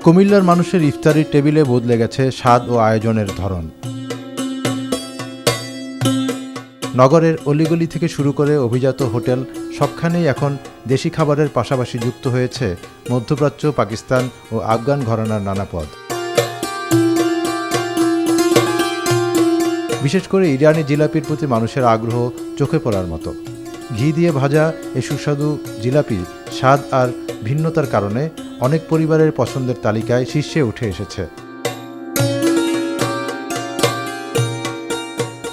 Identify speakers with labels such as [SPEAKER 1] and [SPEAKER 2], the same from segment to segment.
[SPEAKER 1] কুমিল্লার মানুষের ইফতারির টেবিলে বদলে গেছে স্বাদ ও আয়োজনের ধরন। নগরের অলিগলি থেকে শুরু করে অভিজাত হোটেল সবখানেই এখন দেশি খাবারের পাশাপাশি যুক্ত হয়েছে মধ্যপ্রাচ্য, পাকিস্তান ও আফগান ঘরানার নানা পদ। বিশেষ করে ইরানি জিলাপির প্রতি মানুষের আগ্রহ চোখে পড়ার মতো। ঘি দিয়ে ভাজা এই সুস্বাদু জিলাপি স্বাদ আর ভিন্নতার কারণে অনেক পরিবারের পছন্দের তালিকায় শীর্ষে উঠে এসেছে।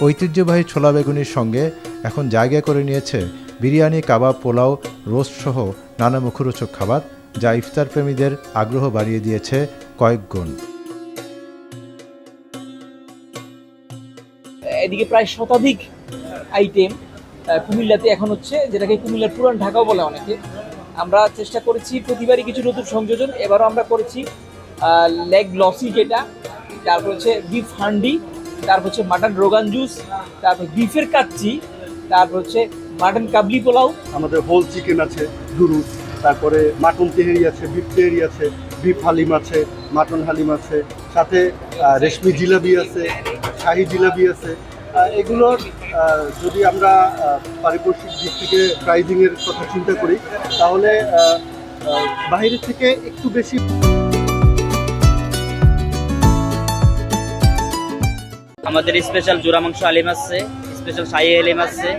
[SPEAKER 1] ঐতিহ্যবাহী ছোলা বেগুনির সঙ্গে এখন জায়গা করে নিয়েছে বিরিয়ানি, কাবাব, পোলাও, রোস্ট সহ নানা মুখরোচক খাবার, যা ইফতার প্রেমীদের আগ্রহ বাড়িয়ে দিয়েছে কয়েক গুণ।
[SPEAKER 2] এদিকে প্রায় শতাধিক আইটেম কুমিল্লাতে এখন হচ্ছে, যেটাকে কুমিল্লার পুরান ঢাকাও বলে অনেকে। আমরা চেষ্টা করেছি প্রতিবারই কিছু নতুন সংযোজন। এবারও আমরা করেছি লেগ লসি, যেটা, তারপর হচ্ছে বিফ হান্ডি, তারপর হচ্ছে মাটন রোগান জুস, তারপর বিফের কাচ্চি, তারপর হচ্ছে মাটন কাবলি পোলাও,
[SPEAKER 3] আমাদের হোল চিকেন আছে, দুরুদ, তারপরে মাটন তেহেরি আছে, বিফ তেহেরি আছে, বিফ হালিম আছে, মাটন হালিম আছে, সাথে রেশমি জিলাপি আছে, শাহি জিলাপি আছে। এগুলোর যদি আমরা পারিপার্শ্বিক দিক থেকে প্রাইজিংয়ের কথা চিন্তা করি, তাহলে বাইরে থেকে একটু বেশি।
[SPEAKER 4] আমাদের স্পেশাল জোড়া মাংস আলিম আছে, স্পেশাল শাহি আলিম আছে,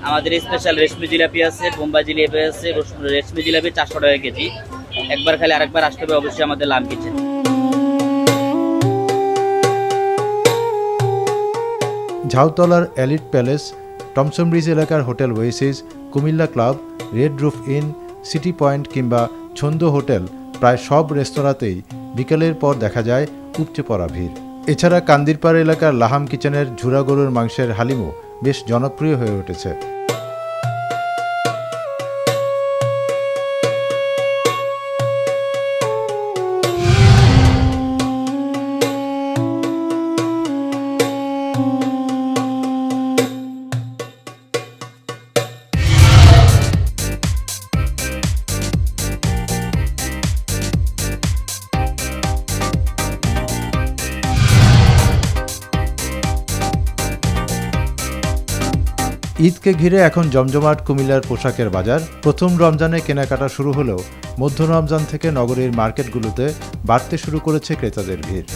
[SPEAKER 4] আমাদের স্পেশাল রেশমি জিলাপি আছে, বোম্বাই জিলাপি আছে। রেশমি জিলাপি 400 টাকা কেজি। একবার খালি আরেকবার আসতে হবে অবশ্যই আমাদের লাম কিচেন।
[SPEAKER 1] ঝাউতলার এলিট প্যালেস, টমসন ব্রিজ এলাকার hotel oasis, Comilla club, red roof inn, city point কিংবা ছন্দ হোটেল, প্রায় সব রেস্তোরাঁতেই বিকেলের পর দেখা যায় উপচে পড়া ভিড়। এছাড়া কান্দিরপাড় এলাকার লাহাম কিচেনের ঝুরা গরুর মাংসের হালিমও বেশ জনপ্রিয় হয়ে উঠেছে। ঈদকে ঘিরে এখন জমজমাট কুমিল্লার পোশাকের বাজার। প্রথম রমজানে কেনাকাটা শুরু হলেও মধ্য রমজান থেকে নগরীর মার্কেটগুলোতে বাড়তে শুরু করেছে ক্রেতাদের ভিড়।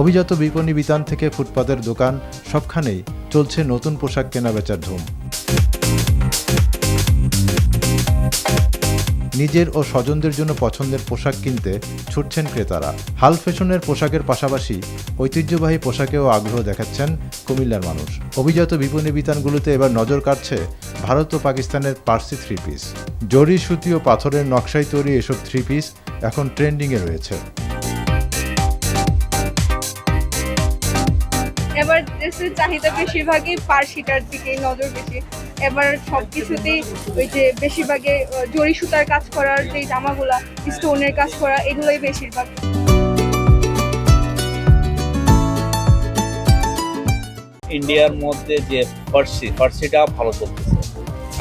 [SPEAKER 1] অভিজাত বিপণী বিতান থেকে ফুটপাতের দোকান, সবখানেই চলছে নতুন পোশাক কেনাবেচার ধুম। নিজের ও স্বজনদের জন্য পছন্দের পোশাক কিনতে ছুটছেন ক্রেতারা। হাল ফ্যাশনের পোশাকের পাশাপাশি ঐতিহ্যবাহী পোশাকেও আগ্রহ দেখাচ্ছেন কুমিল্লার মানুষ। অভিজাত বিপণী বিতানগুলোতে এবার নজর কাটছে ভারত ও পাকিস্তানের পার্সি থ্রি পিস। জরি, সুতি ও পাথরের নকশায় তৈরি এসব থ্রি পিস এখন ট্রেন্ডিংয়ে রয়েছে।
[SPEAKER 5] এবার দেশের চাহিদা বেশিরভাগই পার্সিটার দিকে নজর বেশি। এবার সবকিছুতেই ওই যে বেশিরভাগে জরি সুতার কাজ করার যে জামাগুলা, স্টোনের কাজ করা, এগুলোই বেশিরভাগ।
[SPEAKER 6] ইন্ডিয়ার মধ্যে যে ফার্সিটা ভালো চলতেছে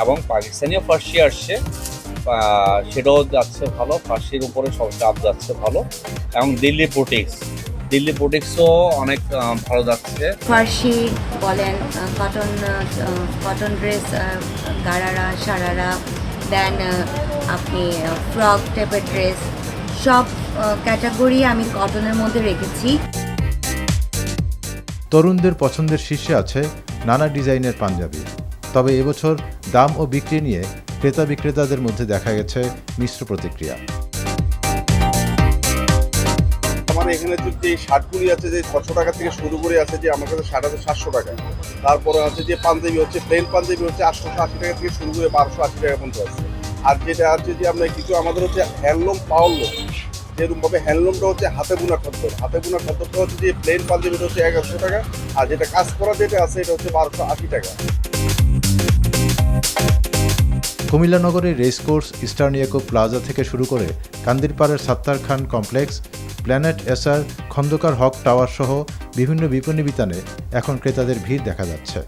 [SPEAKER 6] এবং পাকিস্তানিও ফার্সি আসছে, সেটাও যাচ্ছে ভালো। ফার্সির উপরে সব চাপ যাচ্ছে ভালো। এবং দিল্লি বুটিক্সও অনেক ভালো যাচ্ছে।
[SPEAKER 7] ফার্সি বলেন, কটন ড্রেস, গারারা, সারারা, দেন আপনি ফ্রক টাইপের ড্রেস, সব ক্যাটাগরি আমি কটনের মধ্যে রেখেছি।
[SPEAKER 1] তরুণদের পছন্দের শীর্ষে আছে নানা ডিজাইনের পাঞ্জাবি। তবে এবছর দাম ও বিক্রি নিয়ে ক্রেতা বিক্রেতাদের মধ্যে দেখা গেছে মিশ্র প্রতিক্রিয়া।
[SPEAKER 3] আমাদের এখানে যে শার্টগুলি আছে, যে 600 টাকা থেকে শুরু করে আছে, যে আমার কাছে শার্ট আছে 700 টাকা। তারপরে আছে যে পাঞ্জাবি হচ্ছে, প্লেন পাঞ্জাবি হচ্ছে 880 টাকা থেকে শুরু করে 1280 টাকা পর্যন্ত আছে। আর যেটা আছে যে আমরা কিছু আমাদের হচ্ছে হ্যান্ডলুম, পাওয়ারলুম, যেরকমভাবে হ্যান্ডলুমটা হচ্ছে হাতে বোনা খদ্দর। হাতে বোনা খদ্দরটা হচ্ছে যে প্লেন পাঞ্জাবিটা হচ্ছে 1100 টাকা, আর যেটা কাজ করা যেটা আছে এটা হচ্ছে 1280 টাকা।
[SPEAKER 1] কুমিল্লা নগরের রেসকোর্স, ইস্টার্ন ইকো প্লাজা থেকে শুরু করে কান্দিরপাড়ের সাত্তার খান কমপ্লেক্স, প্ল্যানেট এসআর, খন্দকার হক টাওয়ার সহ বিভিন্ন বিপণী বিতানে এখন ক্রেতাদের ভিড় দেখা যাচ্ছে।